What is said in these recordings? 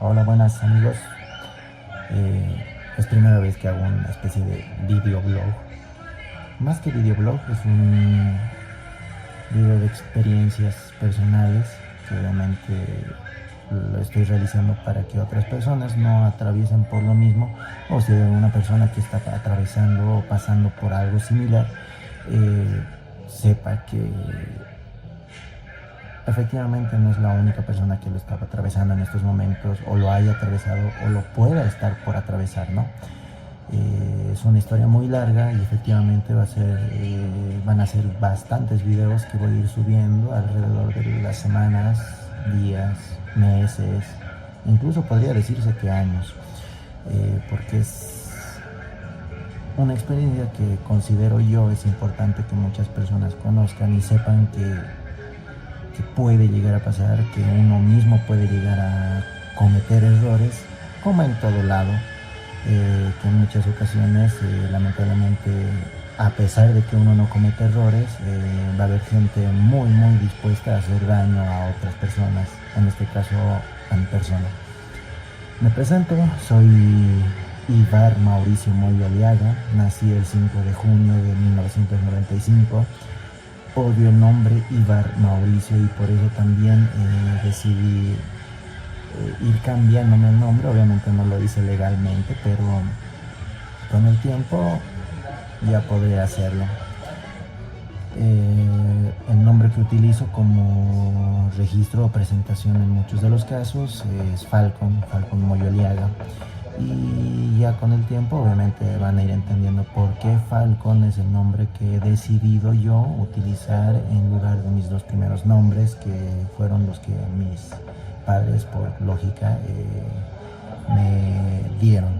Hola, buenas amigos. Es primera vez que hago una especie de videoblog. Más que videoblog, es un video de experiencias personales que obviamente lo estoy realizando para que otras personas no atraviesen por lo mismo, o si hay una persona que está atravesando o pasando por algo similar, eh, sepa que efectivamente no es la única persona que lo estaba atravesando en estos momentos, o lo haya atravesado, o lo pueda estar por atravesar, ¿no? Es una historia muy larga y efectivamente van a ser bastantes videos que voy a ir subiendo alrededor de las semanas, días, meses, incluso podría decirse que años, porque es una experiencia que considero yo es importante que muchas personas conozcan y sepan que puede llegar a pasar, que uno mismo puede llegar a cometer errores, como en todo lado, que en muchas ocasiones, lamentablemente, a pesar de que uno no comete errores, va a haber gente muy dispuesta a hacer daño a otras personas, en este caso a mi persona. Me presento, soy Ivar Mauricio Moyo Aliaga, nací el 5 de junio de 1995. Odio el nombre Ivar Mauricio y por eso también decidí ir cambiándome el nombre. Obviamente no lo hice legalmente, pero con el tiempo ya podré hacerlo. El nombre que utilizo como registro o presentación en muchos de los casos es Falcon Moyo Aliaga. Y ya con el tiempo obviamente van a ir entendiendo por qué Falcon es el nombre que he decidido yo utilizar en lugar de mis dos primeros nombres, que fueron los que mis padres por lógica me dieron.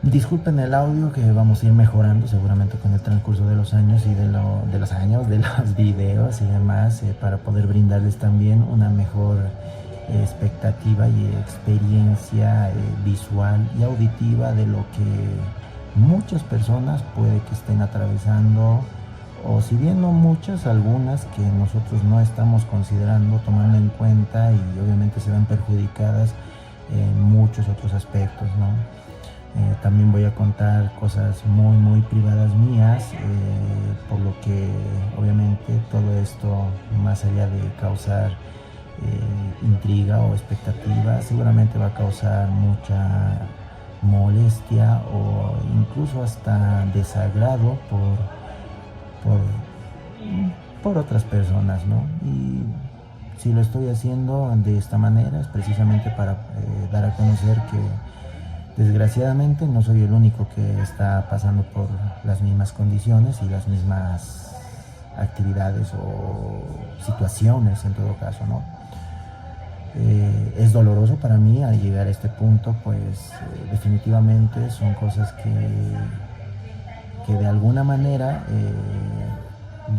Disculpen el audio, que vamos a ir mejorando seguramente con el transcurso de los años y de los videos y demás, para poder brindarles también una mejor expectativa y experiencia visual y auditiva de lo que muchas personas puede que estén atravesando, o si bien no muchas, algunas que nosotros no estamos considerando, tomando en cuenta, y obviamente se ven perjudicadas en muchos otros aspectos, ¿no? También voy a contar cosas muy privadas mías, por lo que obviamente todo esto, más allá de causar intriga o expectativa, seguramente va a causar mucha molestia o incluso hasta desagrado por, por otras personas, ¿no? Y si lo estoy haciendo de esta manera es precisamente para dar a conocer que desgraciadamente no soy el único que está pasando por las mismas condiciones y las mismas actividades o situaciones en todo caso, ¿no? Es doloroso para mí al llegar a este punto, pues definitivamente son cosas que de alguna manera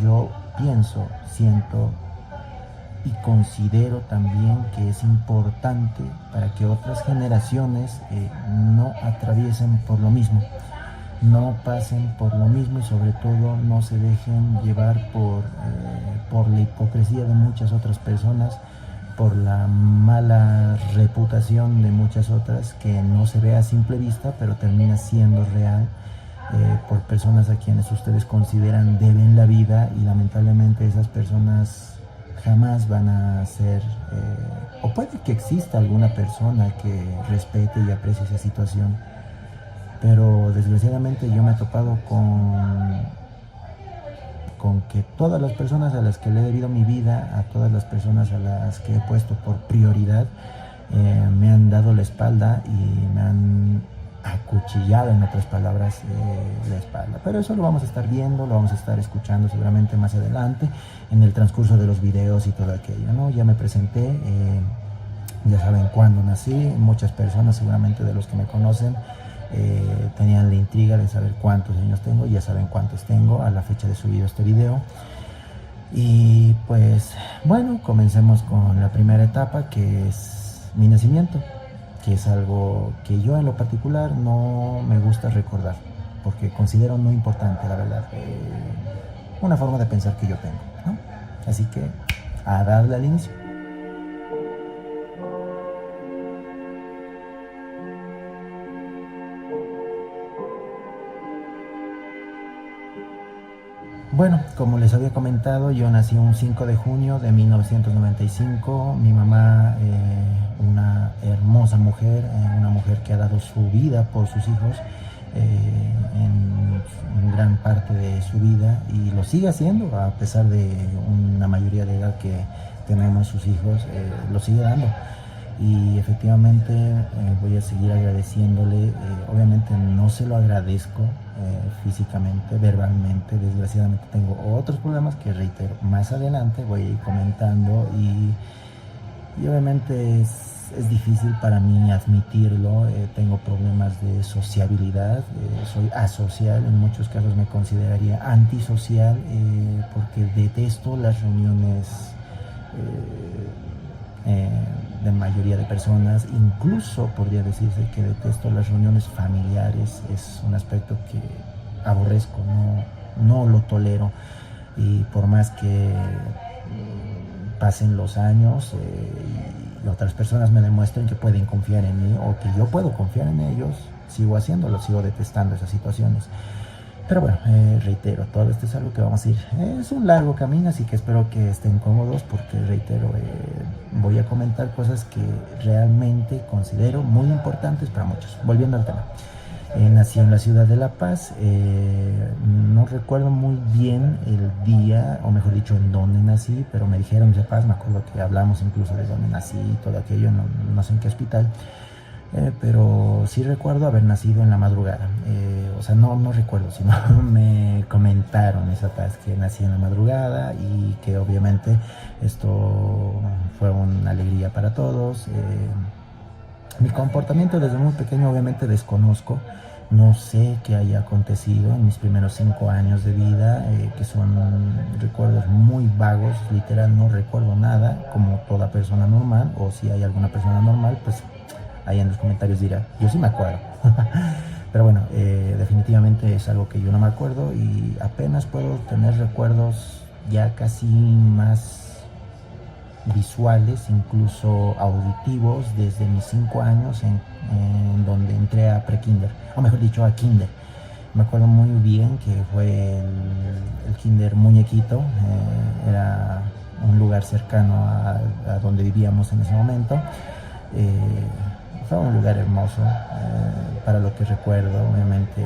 yo pienso, siento y considero también que es importante para que otras generaciones no atraviesen por lo mismo, no pasen por lo mismo, y sobre todo no se dejen llevar por la hipocresía de muchas otras personas, por la mala reputación de muchas otras, que no se ve a simple vista pero termina siendo real, por personas a quienes ustedes consideran deben la vida, y lamentablemente esas personas jamás van a ser, o puede que exista alguna persona que respete y aprecie esa situación, pero desgraciadamente yo me he topado con que todas las personas a las que le he debido mi vida, a todas las personas a las que he puesto por prioridad, me han dado la espalda y me han acuchillado, en otras palabras, la espalda. Pero eso lo vamos a estar viendo, lo vamos a estar escuchando seguramente más adelante en el transcurso de los videos y todo aquello, ¿no? Ya me presenté, ya saben cuándo nací. Muchas personas seguramente de los que me conocen tenían la intriga de saber cuántos años tengo. Ya saben cuántos tengo a la fecha de subido este video. Y pues bueno, comencemos con la primera etapa, que es mi nacimiento, que es algo que yo en lo particular no me gusta recordar, porque considero no importante, la verdad, una forma de pensar que yo tengo, ¿no? Así que a darle al inicio. Bueno, como les había comentado, yo nací un 5 de junio de 1995. Mi mamá, una hermosa mujer, una mujer que ha dado su vida por sus hijos en gran parte de su vida y lo sigue haciendo a pesar de una mayoría de edad que tenemos sus hijos, lo sigue dando. Y efectivamente voy a seguir agradeciéndole. Obviamente no se lo agradezco físicamente, verbalmente. Desgraciadamente tengo otros problemas que reitero más adelante, voy a ir comentando y obviamente es difícil para mí admitirlo. Tengo problemas de sociabilidad, soy asocial, en muchos casos me consideraría antisocial porque detesto las reuniones de mayoría de personas. Incluso podría decirse que detesto las reuniones familiares, es un aspecto que aborrezco, no lo tolero. Y por más que pasen los años y otras personas me demuestren que pueden confiar en mí o que yo puedo confiar en ellos, sigo haciéndolo, sigo detestando esas situaciones. Pero bueno, reitero, todo esto es algo que vamos a ir. Es un largo camino, así que espero que estén cómodos porque, reitero, voy a comentar cosas que realmente considero muy importantes para muchos. Volviendo al tema. Nací en la ciudad de La Paz. No recuerdo muy bien el día, o mejor dicho, en dónde nací, pero me dijeron mis papás, me acuerdo que hablamos incluso de dónde nací y todo aquello, no sé en qué hospital. Pero sí recuerdo haber nacido en la madrugada. O sea, no recuerdo, sino me comentaron mis papás que nací en la madrugada y que obviamente esto fue una alegría para todos. Mi comportamiento desde muy pequeño obviamente desconozco. No sé qué haya acontecido en mis primeros 5 años de vida, que son recuerdos muy vagos, literal no recuerdo nada, como toda persona normal, o si hay alguna persona normal, pues ahí en los comentarios dirá, yo sí me acuerdo. Pero bueno, definitivamente es algo que yo no me acuerdo y apenas puedo tener recuerdos ya casi más visuales, incluso auditivos, desde mis 5 años en donde entré a prekinder, o mejor dicho a kinder. Me acuerdo muy bien que fue el kinder Muñequito, era un lugar cercano a donde vivíamos en ese momento. Fue un lugar hermoso, para lo que recuerdo. Obviamente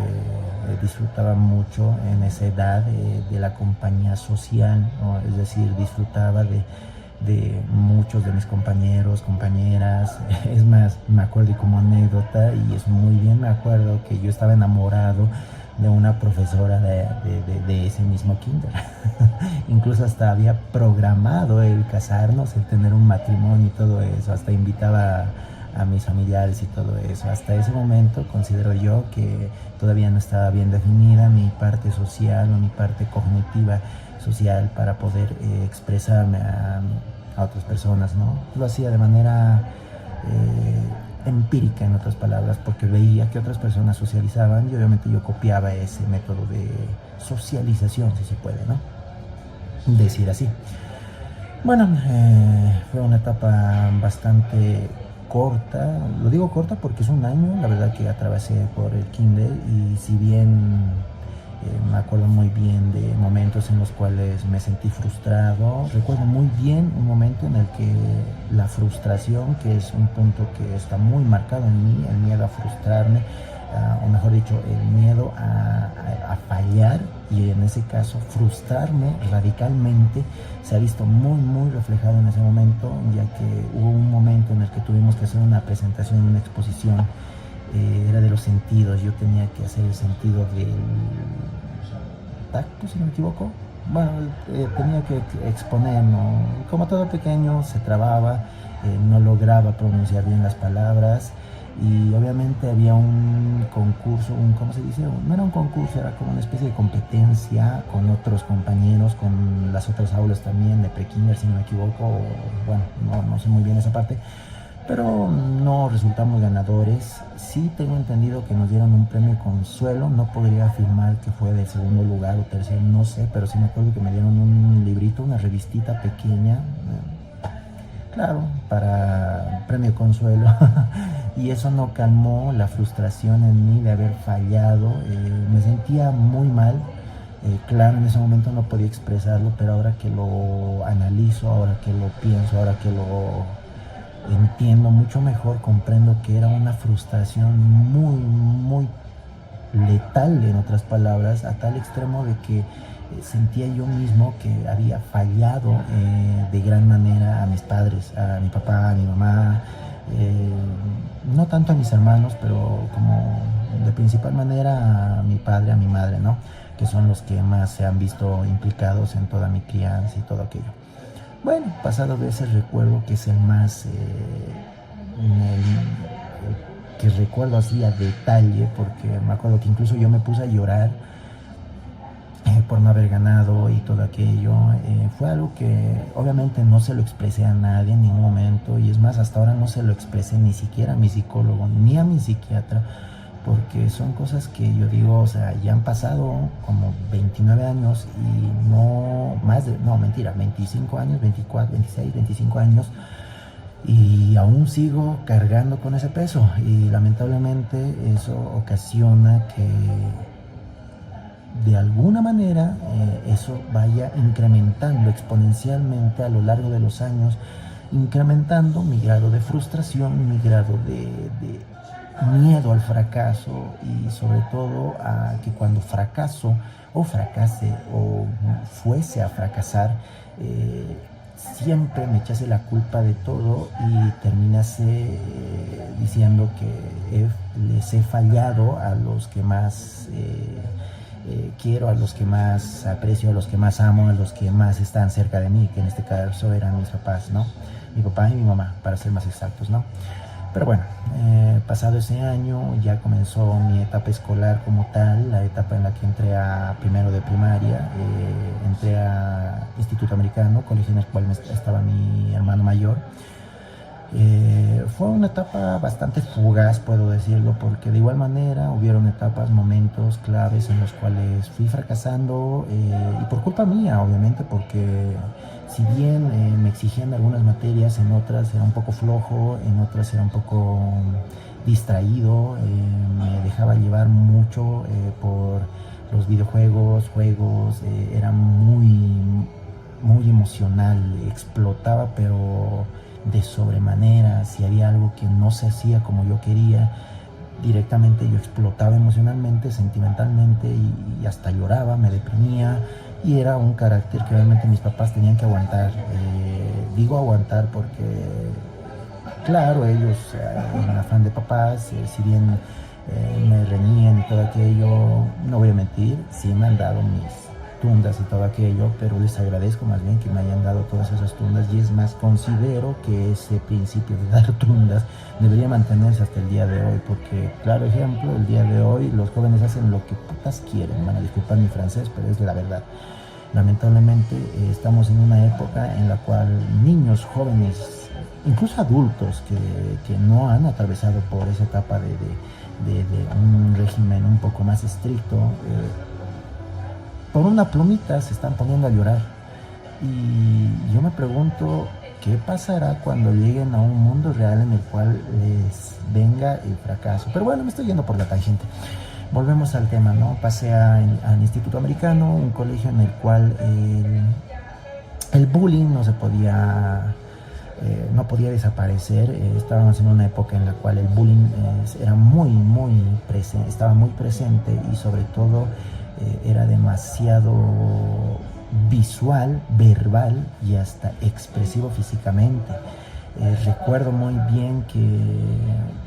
disfrutaba mucho en esa edad de la compañía social, ¿no? Es decir, disfrutaba de muchos de mis compañeros, compañeras. Es más, me acuerdo y como anécdota, y es muy bien, me acuerdo que yo estaba enamorado de una profesora de ese mismo kinder. Incluso hasta había programado el casarnos, el tener un matrimonio y todo eso, hasta invitaba a mis familiares y todo eso. Hasta ese momento considero yo que todavía no estaba bien definida mi parte social o mi parte cognitiva social para poder expresarme a otras personas, ¿no? Lo hacía de manera empírica, en otras palabras, porque veía que otras personas socializaban y obviamente yo copiaba ese método de socialización, si se puede, ¿no? Decir así. Bueno, fue una etapa bastante corta. Lo digo corta porque es un año, la verdad, que atravesé por el kinder, y si bien me acuerdo muy bien de momentos en los cuales me sentí frustrado, recuerdo muy bien un momento en el que la frustración, que es un punto que está muy marcado en mí, el miedo a frustrarme, o mejor dicho, el miedo a fallar, y en ese caso frustrarme radicalmente, se ha visto muy reflejado en ese momento, ya que hubo un momento en el que tuvimos que hacer una presentación, una exposición. Era de los sentidos, yo tenía que hacer el sentido del tacto, si no me equivoco. Bueno, tenía que exponer, ¿no? Como todo pequeño se trababa, no lograba pronunciar bien las palabras, y obviamente había un concurso, ¿cómo se dice? No era un concurso, era como una especie de competencia con otros compañeros, con las otras aulas también de prekinder, si no me equivoco, o, bueno, no sé muy bien esa parte, pero no resultamos ganadores. Sí tengo entendido que nos dieron un premio consuelo, no podría afirmar que fue de segundo lugar o tercero, no sé, pero sí me acuerdo que me dieron un librito, una revistita pequeña, claro, para premio consuelo. Y eso no calmó la frustración en mí de haber fallado. Me sentía muy mal, Claro, en ese momento no podía expresarlo, pero ahora que lo analizo, ahora que lo pienso, ahora que lo entiendo mucho mejor, comprendo que era una frustración muy, muy letal, en otras palabras, a tal extremo de que sentía yo mismo que había fallado de gran manera a mis padres, a mi papá, a mi mamá, eh, no tanto a mis hermanos, pero como de principal manera a mi padre, a mi madre, ¿no? Que son los que más se han visto implicados en toda mi crianza y todo aquello. Bueno, pasado de ese recuerdo que es el más el que recuerdo así a detalle, porque me acuerdo que incluso yo me puse a llorar por no haber ganado y todo aquello. Fue algo que obviamente no se lo expresé a nadie en ningún momento, y es más, hasta ahora no se lo expresé ni siquiera a mi psicólogo ni a mi psiquiatra, porque son cosas que yo digo, o sea, ya han pasado como 29 años y no más de, no, mentira, 25 años, 24, 26, 25 años, y aún sigo cargando con ese peso, y lamentablemente eso ocasiona que de alguna manera eso vaya incrementando exponencialmente a lo largo de los años, incrementando mi grado de frustración, mi grado de miedo al fracaso, y sobre todo a que cuando fracaso o fracase o fuese a fracasar, siempre me echase la culpa de todo y terminase diciendo que les he fallado a los que más quiero, a los que más aprecio, a los que más amo, a los que más están cerca de mí, que en este caso eran mis papás, ¿no? Mi papá y mi mamá, para ser más exactos, ¿no? Pero bueno, pasado ese año ya comenzó mi etapa escolar como tal, la etapa en la que entré a primero de primaria, entré a Instituto Americano, colegio en el cual estaba mi hermano mayor. Fue una etapa bastante fugaz, puedo decirlo, porque de igual manera hubieron etapas, momentos claves en los cuales fui fracasando, y por culpa mía, obviamente, porque si bien me exigían algunas materias, en otras era un poco flojo, en otras era un poco distraído, me dejaba llevar mucho por los videojuegos, juegos, era muy, muy emocional, explotaba, pero de sobremanera. Si había algo que no se hacía como yo quería, directamente yo explotaba emocionalmente, sentimentalmente, y hasta lloraba, me deprimía, y era un carácter que obviamente mis papás tenían que aguantar. Digo aguantar porque, claro, ellos en afán de papás, si bien me reñían y todo aquello, no voy a mentir, sí me han dado mis tundas y todo aquello, pero les agradezco más bien que me hayan dado todas esas tundas, y es más, considero que ese principio de dar tundas debería mantenerse hasta el día de hoy, porque, claro ejemplo, el día de hoy los jóvenes hacen lo que putas quieren, van a disculpar mi francés, pero es la verdad. Lamentablemente estamos en una época en la cual niños, jóvenes, incluso adultos que no han atravesado por esa etapa de un régimen un poco más estricto, por una plumita se están poniendo a llorar. Y yo me pregunto, ¿qué pasará cuando lleguen a un mundo real en el cual les venga el fracaso? Pero bueno, me estoy yendo por la tangente. Volvemos al tema, ¿no? Pasé al Instituto Americano, un colegio en el cual el bullying no se podía, no podía desaparecer. Estábamos en una época en la cual el bullying era muy, muy presente, estaba muy presente, y sobre todo era demasiado visual, verbal y hasta expresivo físicamente. Recuerdo muy bien que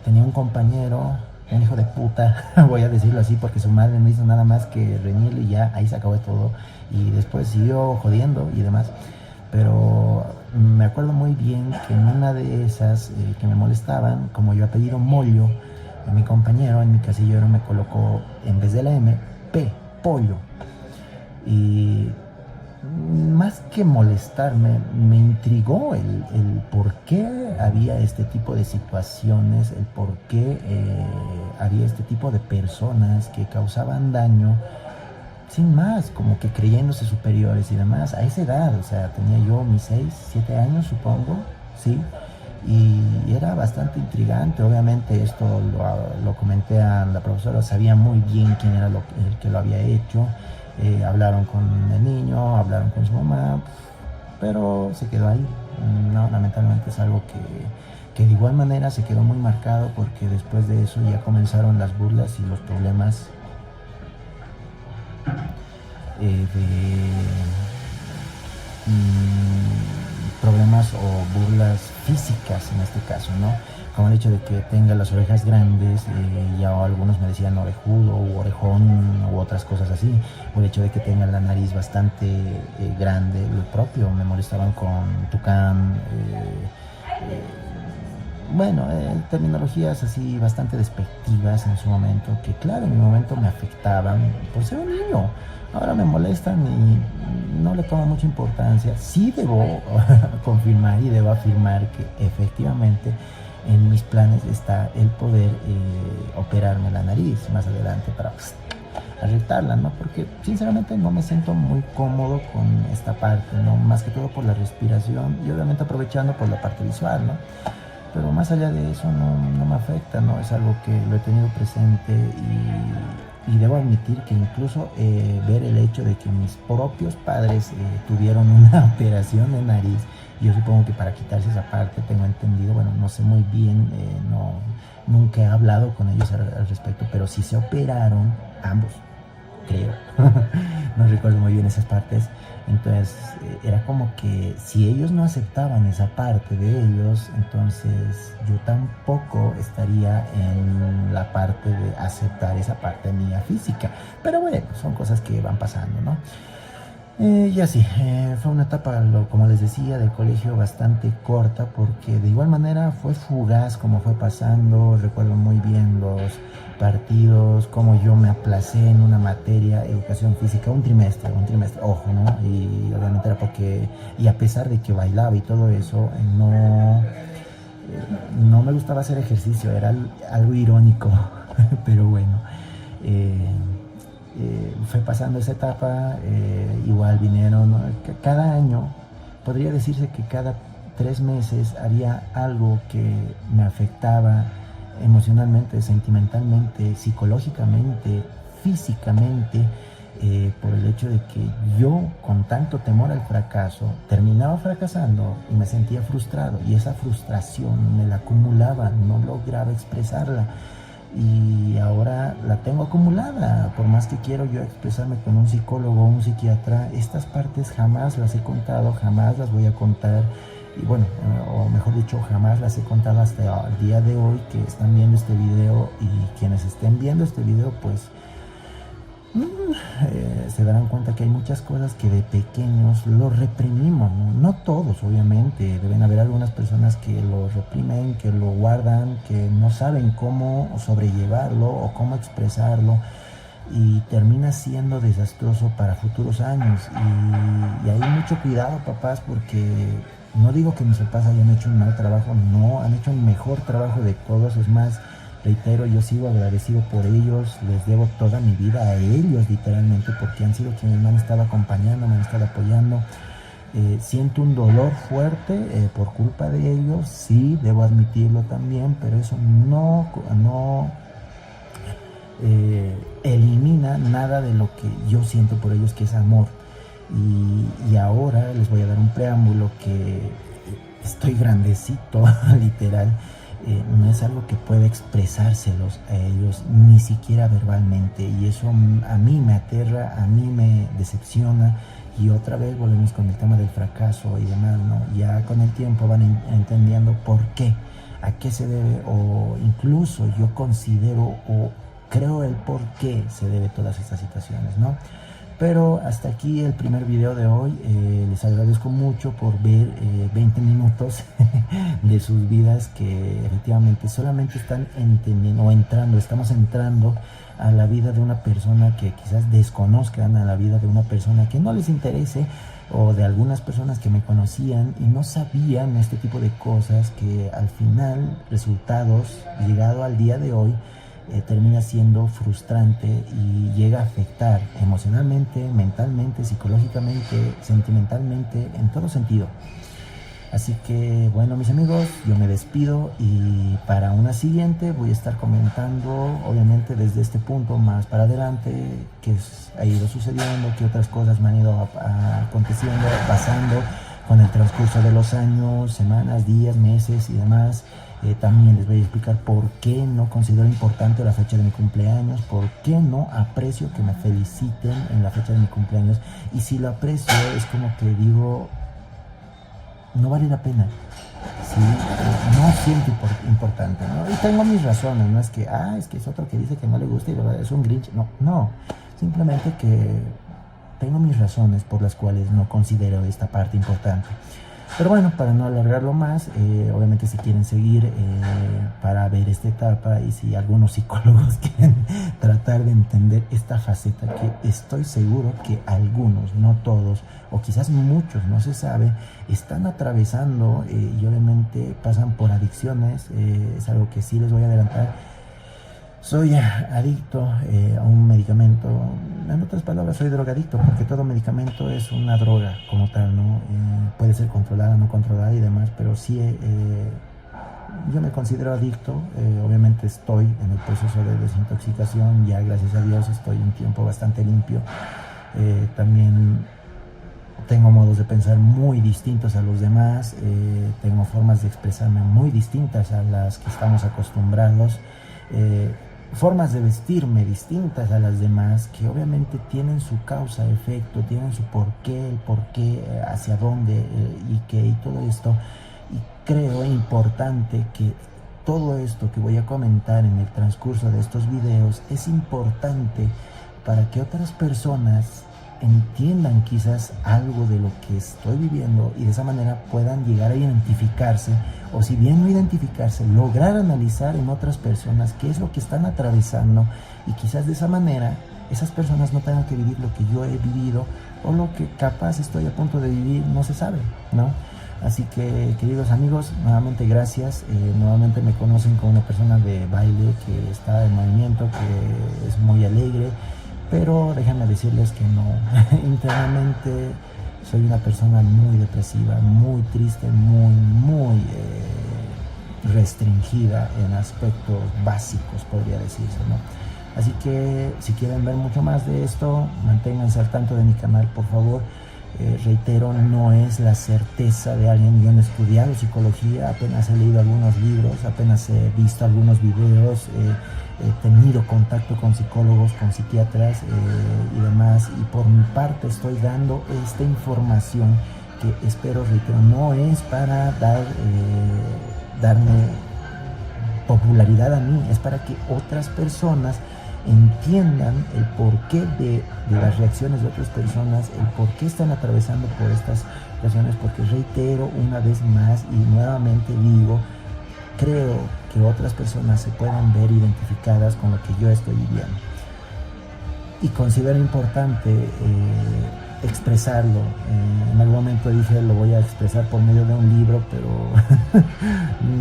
tenía un compañero, un hijo de puta, voy a decirlo así, porque su madre no hizo nada más que reñirle y ya ahí se acabó todo, y después siguió jodiendo y demás. Pero me acuerdo muy bien que en una de esas que me molestaban, como yo apellido Mollo, mi compañero en mi casillero me colocó, en vez de la M, P, pollo. Y más que molestarme, me intrigó el por qué había este tipo de situaciones, el por qué había este tipo de personas que causaban daño sin más, como que creyéndose superiores y demás, a esa edad. O sea, tenía yo mis 6, 7 años, supongo, ¿sí? Y era bastante intrigante. Obviamente esto lo comenté a la profesora, sabía muy bien quién era el que lo había hecho, hablaron con el niño, hablaron con su mamá, pero se quedó ahí. No, lamentablemente es algo que de igual manera se quedó muy marcado, porque después de eso ya comenzaron las burlas y los problemas problemas o burlas físicas en este caso, ¿no? Como el hecho de que tenga las orejas grandes, ya algunos me decían orejudo u orejón u otras cosas así, o el hecho de que tenga la nariz bastante grande, lo propio, me molestaban con tucán, terminologías así bastante despectivas en su momento, que claro, en mi momento me afectaban por ser un niño. Ahora me molestan y no le tomo mucha importancia. Sí debo confirmar y debo afirmar que efectivamente en mis planes está el poder operarme la nariz más adelante para arreglarla, ¿no? Porque sinceramente no me siento muy cómodo con esta parte, ¿no? Más que todo por la respiración y obviamente aprovechando por la parte visual, ¿no? Pero más allá de eso no me afecta, ¿no? Es algo que lo he tenido presente y debo admitir que incluso ver el hecho de que mis propios padres tuvieron una operación de nariz, yo supongo que para quitarse esa parte, tengo entendido, bueno, no sé muy bien, nunca he hablado con ellos al respecto, pero sí se operaron ambos, creo. No recuerdo muy bien esas partes. Entonces era como que si ellos no aceptaban esa parte de ellos, entonces yo tampoco estaría en la parte de aceptar esa parte mía física. Pero bueno, son cosas que van pasando, ¿no? Y así, fue una etapa, como les decía, del colegio bastante corta, porque de igual manera fue fugaz como fue pasando. Recuerdo muy bien los partidos, cómo yo me aplacé en una materia, educación física, un trimestre, ojo, ¿no? Y obviamente era porque, y a pesar de que bailaba y todo eso, no me gustaba hacer ejercicio, era algo irónico, pero bueno. Fue pasando esa etapa, igual vinieron, ¿no? Cada año, podría decirse que cada 3 meses había algo que me afectaba emocionalmente, sentimentalmente, psicológicamente, físicamente, por el hecho de que yo, con tanto temor al fracaso, terminaba fracasando y me sentía frustrado, y esa frustración me la acumulaba, no lograba expresarla. Y ahora la tengo acumulada. Por más que quiero yo expresarme con un psicólogo o un psiquiatra, estas partes jamás las he contado, jamás las voy a contar. Y bueno, o mejor dicho, jamás las he contado hasta el día de hoy que están viendo este video. Y quienes estén viendo este video, pues se darán cuenta que hay muchas cosas que de pequeños lo reprimimos, ¿no? No todos, obviamente, deben haber algunas personas que lo reprimen, que lo guardan, que no saben cómo sobrellevarlo o cómo expresarlo, y termina siendo desastroso para futuros años. Y hay mucho cuidado, papás, porque no digo que mis papás hayan hecho un mal trabajo, no, han hecho un mejor trabajo de todos. Es más, reitero, yo sigo agradecido por ellos, les debo toda mi vida a ellos literalmente, porque han sido quienes me han estado acompañando, me han estado apoyando. Siento un dolor fuerte por culpa de ellos, sí, debo admitirlo también, pero eso no elimina nada de lo que yo siento por ellos, que es amor. Y ahora les voy a dar un preámbulo, que estoy grandecito, literal. No es algo que pueda expresárselos a ellos, ni siquiera verbalmente, y eso a mí me aterra, a mí me decepciona. Y otra vez volvemos con el tema del fracaso y demás, ¿no? Ya con el tiempo van entendiendo por qué, a qué se debe, o incluso yo considero o creo el por qué se debe todas estas situaciones, ¿no? Pero hasta aquí el primer video de hoy. Les agradezco mucho por ver 20 minutos de sus vidas, que efectivamente solamente están entendiendo o estamos entrando a la vida de una persona que quizás desconozcan, a la vida de una persona que no les interese, o de algunas personas que me conocían y no sabían este tipo de cosas, que al final, resultados, llegado al día de hoy, termina siendo frustrante y llega a afectar emocionalmente, mentalmente, psicológicamente, sentimentalmente, en todo sentido. Así que bueno, mis amigos, yo me despido y para una siguiente voy a estar comentando, obviamente desde este punto más para adelante, qué ha ido sucediendo, qué otras cosas me han ido aconteciendo, pasando con el transcurso de los años, semanas, días, meses y demás. También les voy a explicar por qué no considero importante la fecha de mi cumpleaños, por qué no aprecio que me feliciten en la fecha de mi cumpleaños, y si lo aprecio es como que digo, no vale la pena. Sí, no siento importante, ¿no? Y tengo mis razones, no es que, es que es otro que dice que no le gusta y ¿verdad? Es un Grinch. No, no, simplemente que tengo mis razones por las cuales no considero esta parte importante. Pero bueno, para no alargarlo más, obviamente si quieren seguir para ver esta etapa y si algunos psicólogos quieren tratar de entender esta faceta que estoy seguro que algunos, no todos, o quizás muchos, no se sabe, están atravesando y obviamente pasan por adicciones, es algo que sí les voy a adelantar. Soy adicto a un medicamento, en otras palabras soy drogadicto, porque todo medicamento es una droga como tal, ¿no? Puede ser controlada, no controlada y demás, pero sí yo me considero adicto. Obviamente estoy en el proceso de desintoxicación, ya gracias a Dios estoy un tiempo bastante limpio. También tengo modos de pensar muy distintos a los demás, tengo formas de expresarme muy distintas a las que estamos acostumbrados. Formas de vestirme distintas a las demás, que obviamente tienen su causa, efecto, tienen su porqué, el porqué, hacia dónde y todo esto. Y creo importante que todo esto que voy a comentar en el transcurso de estos videos es importante para que otras personas entiendan quizás algo de lo que estoy viviendo y de esa manera puedan llegar a identificarse, o si bien no identificarse, lograr analizar en otras personas qué es lo que están atravesando, y quizás de esa manera esas personas no tengan que vivir lo que yo he vivido o lo que capaz estoy a punto de vivir, no se sabe, ¿no? Así que, queridos amigos, nuevamente gracias. Nuevamente me conocen como una persona de baile que está en movimiento, que es muy alegre, pero déjenme decirles que no, internamente soy una persona muy depresiva, muy triste, muy restringida en aspectos básicos, podría decirse, ¿no? Así que si quieren ver mucho más de esto, manténganse al tanto de mi canal, por favor. Reitero, no es la certeza de alguien. Yo no he estudiado psicología, apenas he leído algunos libros, apenas he visto algunos videos, he tenido contacto con psicólogos, con psiquiatras y demás, y por mi parte estoy dando esta información que espero, reitero, no es para darme popularidad a mí, es para que otras personas entiendan el porqué de las reacciones de otras personas, el por qué están atravesando por estas situaciones, porque reitero una vez más y nuevamente digo, creo que otras personas se puedan ver identificadas con lo que yo estoy viviendo. Y considero importante expresarlo. En algún momento dije, lo voy a expresar por medio de un libro, pero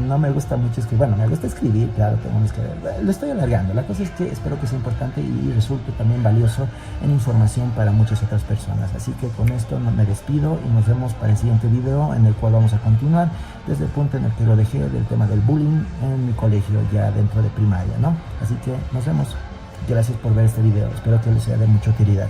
no me gusta mucho escribir. Bueno, me gusta escribir, claro, tengo que escribir. Lo estoy alargando. La cosa es que espero que sea importante y resulte también valioso en información para muchas otras personas. Así que con esto me despido y nos vemos para el siguiente video, en el cual vamos a continuar desde el punto en el que lo dejé, del tema del bullying en mi colegio, ya dentro de primaria, ¿no? Así que nos vemos. Gracias por ver este video, espero que les sea de mucha utilidad.